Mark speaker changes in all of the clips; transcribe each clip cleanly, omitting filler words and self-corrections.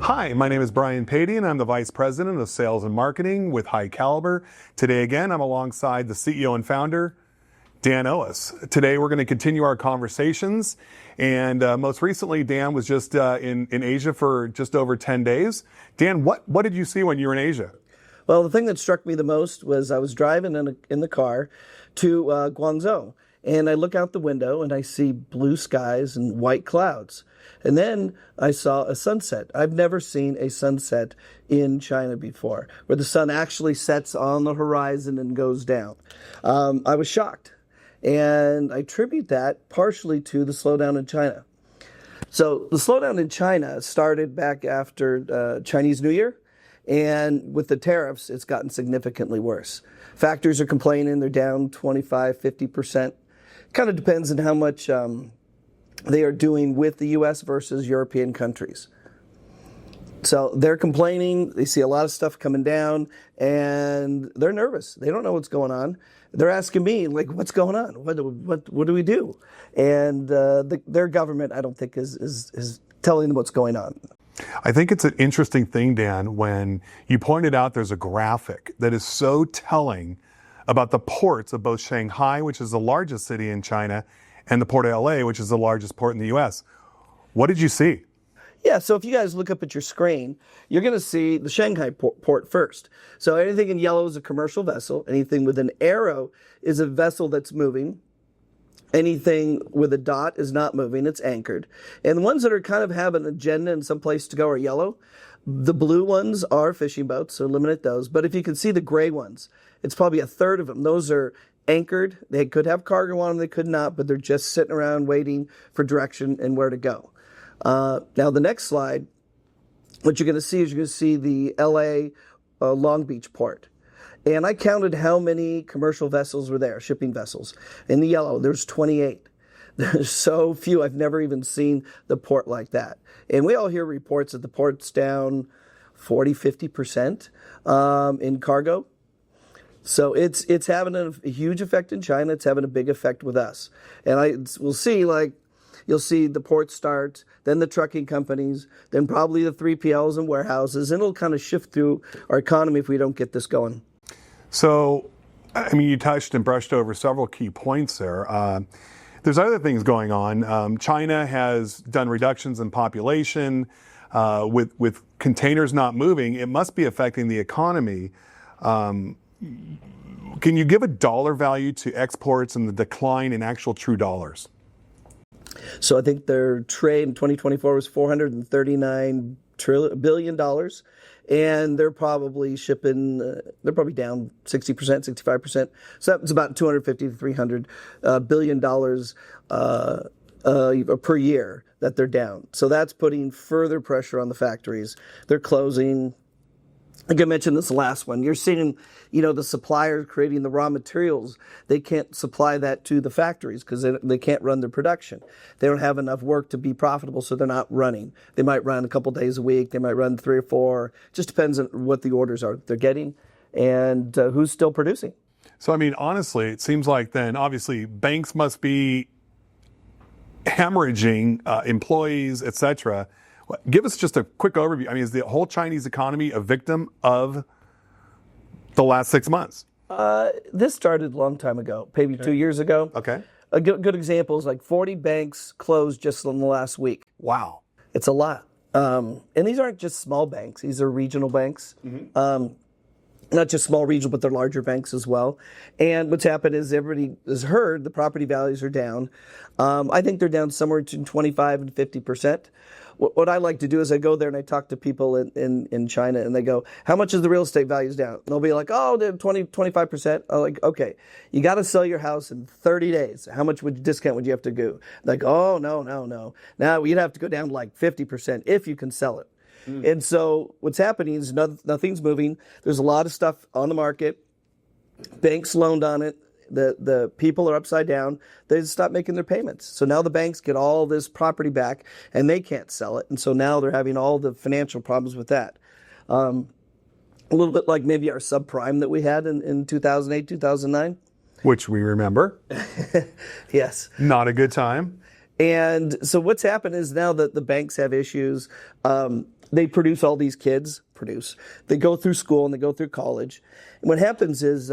Speaker 1: Hi, my name is Brian Patey, and I'm the Vice President of Sales and Marketing with High Caliber. Today, again, I'm alongside the CEO and founder, Dan Oas. Today, we're going to continue our conversations. And most recently, Dan was just in Asia for just over 10 days. Dan, what did you see when you were in Asia?
Speaker 2: Well, the thing that struck me the most was I was driving in the car to Guangzhou, and I look out the window and I see blue skies and white clouds. And then I saw a sunset. I've never seen a sunset in China before, where the sun actually sets on the horizon and goes down. I was shocked, and I attribute that partially to the slowdown in China. So the slowdown in China started back after Chinese New Year. And with the tariffs, it's gotten significantly worse. Factories are complaining they're down 25, 50%. Kind of depends on how much they are doing with the U.S. versus European countries. So they're complaining. They see a lot of stuff coming down, and they're nervous. They don't know what's going on. They're asking me, like, what's going on? What do we do? And their government, I don't think, is telling them what's going on.
Speaker 1: I think it's an interesting thing, Dan, when you pointed out there's a graphic that is so telling about the ports of both Shanghai, which is the largest city in China, and the port of LA, which is the largest port in the U.S. What did you see?
Speaker 2: Yeah, so if you guys look up at your screen, you're going to see the Shanghai port first. So anything in yellow is a commercial vessel. Anything with an arrow is a vessel that's moving. Anything with a dot is not moving, it's anchored. And the ones that are kind of have an agenda and some place to go are yellow. The blue ones are fishing boats, so eliminate those. But if you can see the gray ones, it's probably a third of them. Those are anchored. They could have cargo on them, they could not, but they're just sitting around waiting for direction and where to go. Now the next slide, what you're going to see is you're going to see the LA Long Beach port. And I counted how many commercial vessels were there, shipping vessels. In the yellow, there's 28. There's so few. I've never even seen the port like that. And we all hear reports that the port's down 40, 50% in cargo. So it's having a huge effect in China. It's having a big effect with us. And we'll see, like, you'll see the port start, then the trucking companies, then probably the 3PLs and warehouses, and it'll kind of shift through our economy if we don't get this going.
Speaker 1: So, I mean, you touched and brushed over several key points there. There's other things going on. China has done reductions in population. With containers not moving, it must be affecting the economy. Can you give a dollar value to exports and the decline in actual true dollars?
Speaker 2: So I think their trade in 2024 was $439 billion. And they're probably shipping, they're probably down 60%, 65%. So that's about $250 to $300 billion per year that they're down. So that's putting further pressure on the factories. They're closing. Like I mentioned this last one, you're seeing, the suppliers creating the raw materials. They can't supply that to the factories because they can't run their production. They don't have enough work to be profitable, so they're not running. They might run a couple days a week. They might run 3 or 4. Just depends on what the orders are they're getting and who's still producing.
Speaker 1: So, I mean, honestly, it seems like then obviously banks must be hemorrhaging employees, et cetera. Give us just a quick overview. I mean, is the whole Chinese economy a victim of the last 6 months?
Speaker 2: This started a long time ago, maybe 2 years ago.
Speaker 1: Okay.
Speaker 2: A good example is like 40 banks closed just in the last week.
Speaker 1: Wow.
Speaker 2: It's a lot. And these aren't just small banks. These are regional banks. Mm-hmm. Not just small regional, but they're larger banks as well. And what's happened is everybody has heard the property values are down. I think they're down somewhere between 25 and 50%. What I like to do is I go there and I talk to people in China and they go, how much is the real estate values down? And they'll be like, oh, they're 20, 25%. I'm like, okay, you got to sell your house in 30 days. How much discount would you have to do? Like, oh, no. Now you'd have to go down to like 50% if you can sell it. And so what's happening is nothing's moving. There's a lot of stuff on the market. Banks loaned on it. The people are upside down. They stop making their payments. So now the banks get all this property back and they can't sell it. And so now they're having all the financial problems with that. A little bit like maybe our subprime that we had in 2008, 2009.
Speaker 1: Which we remember.
Speaker 2: Yes.
Speaker 1: Not a good time.
Speaker 2: And so what's happened is now that the banks have issues, they produce all these kids, they go through school and they go through college. And what happens is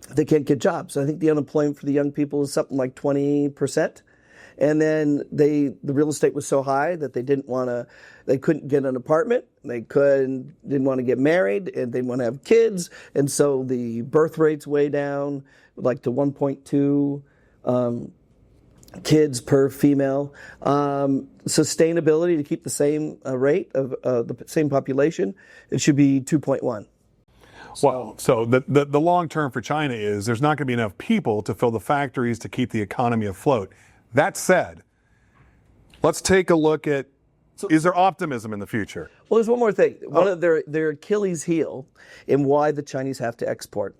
Speaker 2: they can't get jobs. I think the unemployment for the young people is something like 20%. And then the real estate was so high that they couldn't get an apartment. Didn't want to get married, and they didn't want to have kids. And so the birth rate's way down, like to 1.2 kids per female. Sustainability to keep the same rate of the same population, it should be 2.1.
Speaker 1: Well, so the long term for China is there's not going to be enough people to fill the factories to keep the economy afloat. That said, let's take a look at, is there optimism in the future?
Speaker 2: Well, there's one more thing. One of their Achilles heel in why the Chinese have to export.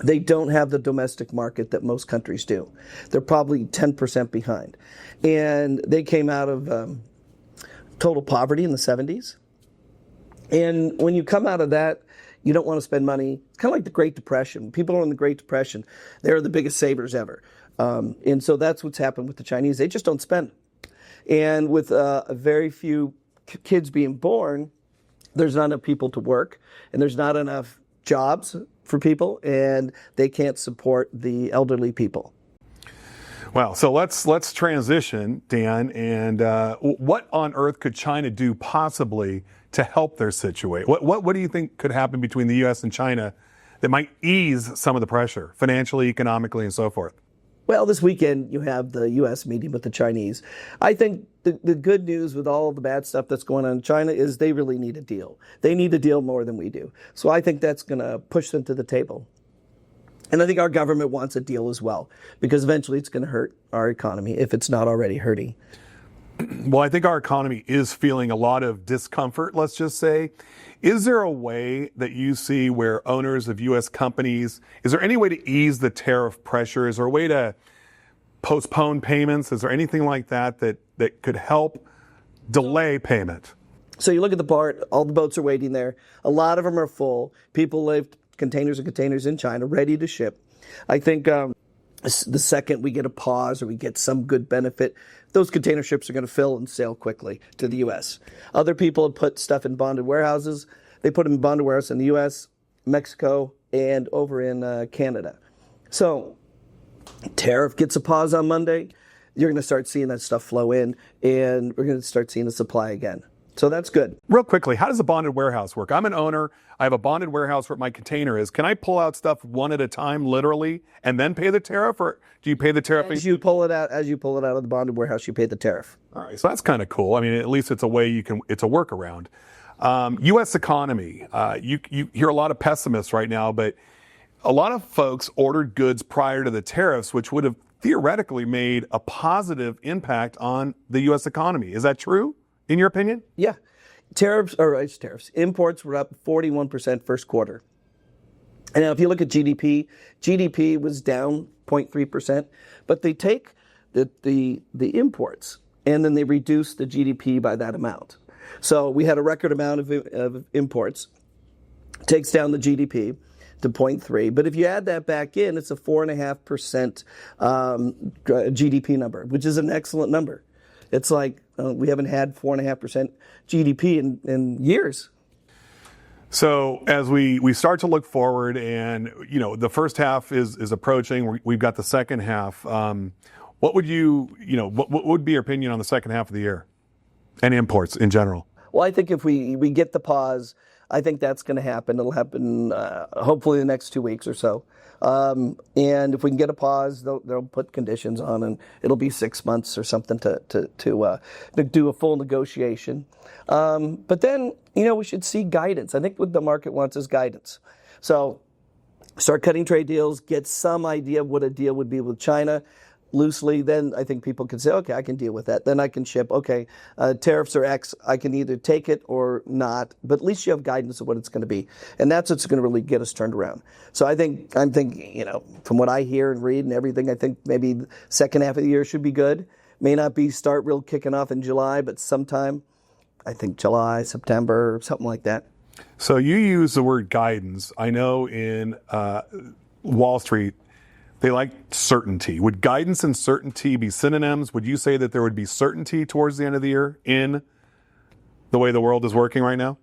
Speaker 2: They don't have the domestic market that most countries do. They're probably 10% behind. And they came out of total poverty in the 70s. And when you come out of that, you don't want to spend money. It's kind of like the Great Depression. People are in the Great Depression. They're the biggest savers ever. And so that's what's happened with the Chinese. They just don't spend. And with a very few kids being born, there's not enough people to work, and there's not enough jobs for people, and they can't support the elderly people.
Speaker 1: Well, so let's transition, Dan, and what on earth could China do possibly to help their situation? What do you think could happen between the U.S. and China that might ease some of the pressure, financially, economically, and so forth?
Speaker 2: Well, this weekend you have the U.S. meeting with the Chinese. I think the good news with all of the bad stuff that's going on in China is they really need a deal. They need a deal more than we do. So I think that's going to push them to the table. And I think our government wants a deal as well, because eventually it's going to hurt our economy if it's not already hurting.
Speaker 1: Well, I think our economy is feeling a lot of discomfort, let's just say. Is there a way that you see where owners of U.S. companies, is there any way to ease the tariff pressure? Is there a way to postpone payments? Is there anything like that could help delay payment?
Speaker 2: So you look at the port, all the boats are waiting there. A lot of them are full. People live containers and containers in China ready to ship. I think the second we get a pause or we get some good benefit, those container ships are going to fill and sail quickly to the U.S. Other people have put stuff in bonded warehouses. They put them in bonded warehouses in the U.S., Mexico, and over in Canada. So tariff gets a pause on Monday. You're going to start seeing that stuff flow in, and we're going to start seeing the supply again. So that's good.
Speaker 1: Real quickly, how does a bonded warehouse work? I'm an owner. I have a bonded warehouse where my container is. Can I pull out stuff one at a time, literally, and then pay the tariff, or do you pay the tariff?
Speaker 2: As you pull it out of the bonded warehouse, you pay the tariff.
Speaker 1: All right, so that's kind of cool. I mean, at least it's a way it's a workaround. U.S. economy. You hear a lot of pessimists right now, but a lot of folks ordered goods prior to the tariffs, which would have theoretically made a positive impact on the U.S. economy. Is that true, in your opinion?
Speaker 2: Yeah. Imports were up 41% first quarter. And now if you look at GDP was down 0.3%, but they take the imports and then they reduce the GDP by that amount. So we had a record amount of imports, takes down the GDP to 0.3. But if you add that back in, it's a 4.5% GDP number, which is an excellent number. It's like we haven't had 4.5% GDP in years.
Speaker 1: So as we start to look forward, and the first half is approaching, we've got the second half. What would what would be your opinion on the second half of the year and imports in general?
Speaker 2: Well, I think if we get the pause, I think that's going to happen. It'll happen hopefully the next 2 weeks or so. And if we can get a pause, they'll put conditions on, and it'll be 6 months or something to do a full negotiation. But then, we should see guidance. I think what the market wants is guidance. So start cutting trade deals, get some idea of what a deal would be with China loosely. Then I think people can say, okay, I can deal with that. Then I can ship. Okay, tariffs are X. I can either take it or not. But at least you have guidance of what it's going to be, and that's what's going to really get us turned around. So I'm thinking, from what I hear and read and everything, I think maybe the second half of the year should be good. May not be start real kicking off in July, but sometime, I think July, September, something like that.
Speaker 1: So you use the word guidance. I know in Wall Street, they like certainty. Would guidance and certainty be synonyms? Would you say that there would be certainty towards the end of the year in the way the world is working right now?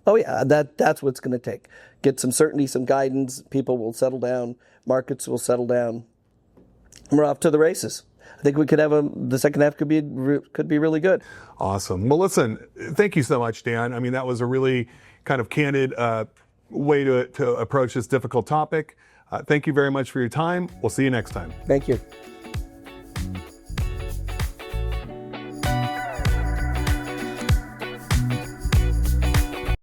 Speaker 2: Oh yeah, that's what's going to take. Get some certainty, some guidance. People will settle down. Markets will settle down. And we're off to the races. I think we could have the second half could be really good.
Speaker 1: Awesome. Well, listen, thank you so much, Dan. I mean, that was a really kind of candid way to approach this difficult topic. Thank you very much for your time. We'll see you next time.
Speaker 2: Thank you.